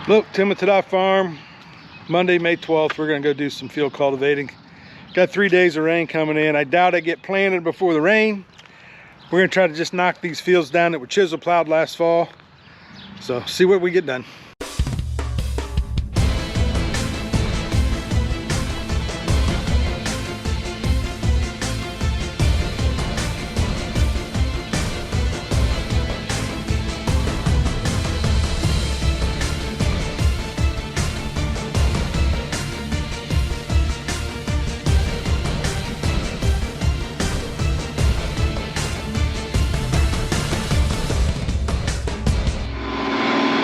Look, TAH-DAH farm, Monday, May 12th, we're gonna go do some field cultivating. Got 3 days of rain coming in. I doubt I get planted before the rain. We're gonna try to just knock these fields down that were chisel plowed last fall. So see what we get done.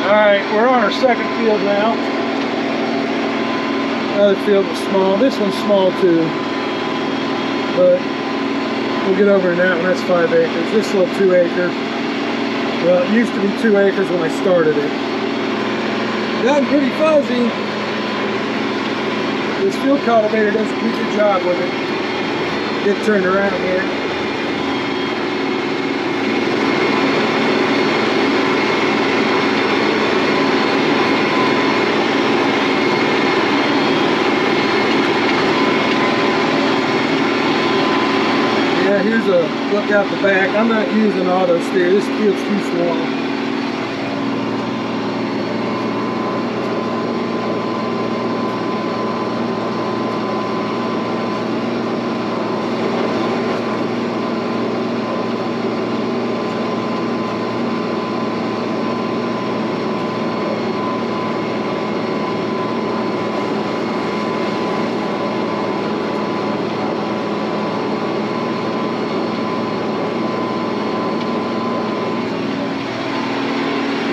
Alright, we're on our second field now. Another field was small. This one's small too. But we'll get over in that one. That's 5 acres. This little 2 acre. Well, it used to be 2 acres when I started it. Gotten pretty fuzzy. This field cultivator does a pretty good job with it. Get turned around here. Here's a look out the back. I'm not using auto steer. This field's too small.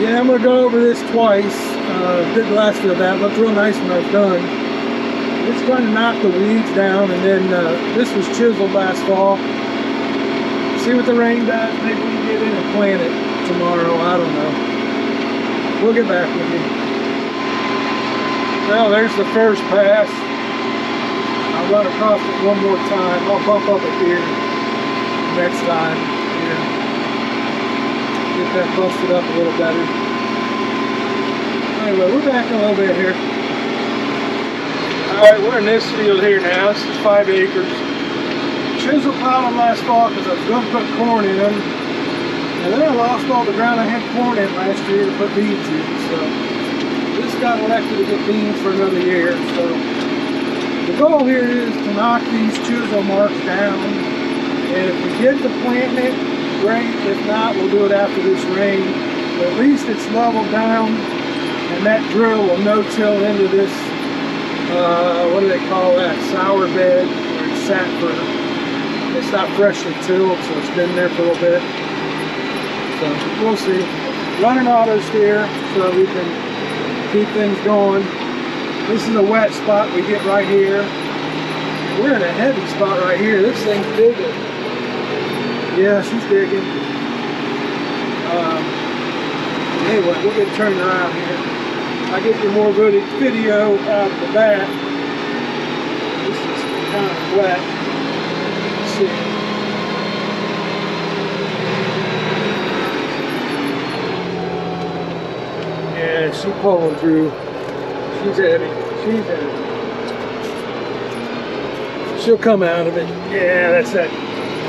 Yeah, I'm gonna go over this twice. Did the last field that looked real nice when I was done. Just trying to knock the weeds down, and then this was chiseled last fall. See what the rain does. Maybe we can get in and plant it tomorrow. I don't know. We'll get back with you. Well, there's the first pass. I'll run across it one more time. I'll bump up it here next time. Yeah. Get that busted up a little better. Anyway, we're back a little bit here. Alright, we're in this field here now. This is 5 acres. Chisel plowed them last fall because I was going to put corn in them. And then I lost all the ground I had corn in last year to put beans in. So this got elected to get beans for another year. So the goal here is to knock these chisel marks down. And if we get to planting it, great. If not, we'll do it after this rain. But at least it's leveled down, and that drill will no-till into this, what do they call that, sour bed, where it's sat for, it's not freshly tilled, so it's been there for a little bit. So we'll see. Running auto steer so we can keep things going. This is a wet spot we get right here. We're in a heavy spot right here. This thing's digging. Yeah, she's digging. Anyway, we'll get turned around here. I'll get you more video out of the back. This is kind of wet. Let's see. Yeah, she's pulling through. She's heavy. She's heavy. She'll come out of it. Yeah, that's that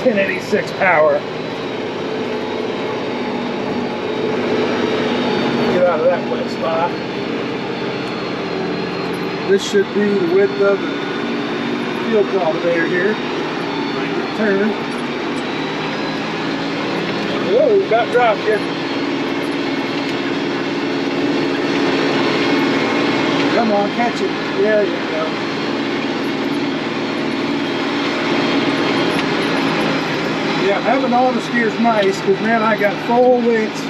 1086 power. Get out of that wet spot. This should be the width of the field cultivator here. Turn. Whoa, got dropped here. Come on, catch it. There you go. Yeah, having auto steer is nice because man, I got full widths. I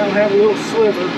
don't have a little sliver.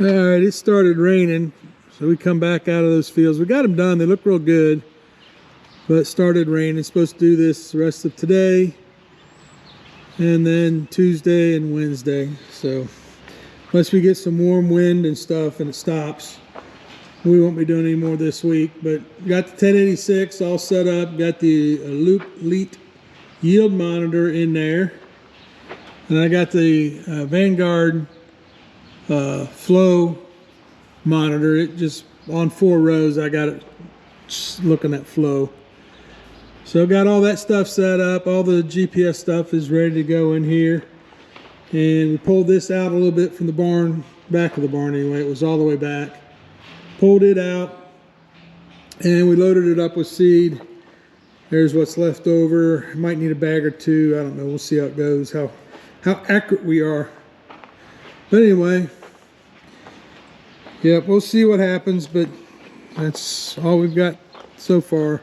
All right, it started raining, so we come back out of those fields. We got them done. They look real good, but it started raining. It's supposed to do this the rest of today, and then Tuesday and Wednesday. So unless we get some warm wind and stuff and it stops, we won't be doing any more this week. But got the 1086 all set up, got the Loop Elite yield monitor in there, and I got the Vanguard flow monitor. It just on 4 rows, I got it just looking at flow. So got all that stuff set up. All the GPS stuff is ready to go in here. And we pulled this out a little bit from the barn, back of the barn anyway. It was all the way back. Pulled it out and we loaded it up with seed. There's what's left over. Might need a bag or two. I don't know. We'll see how it goes, how accurate we are. But anyway, yeah, we'll see what happens, but that's all we've got so far.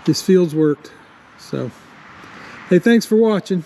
This field's worked. So, hey, thanks for watching.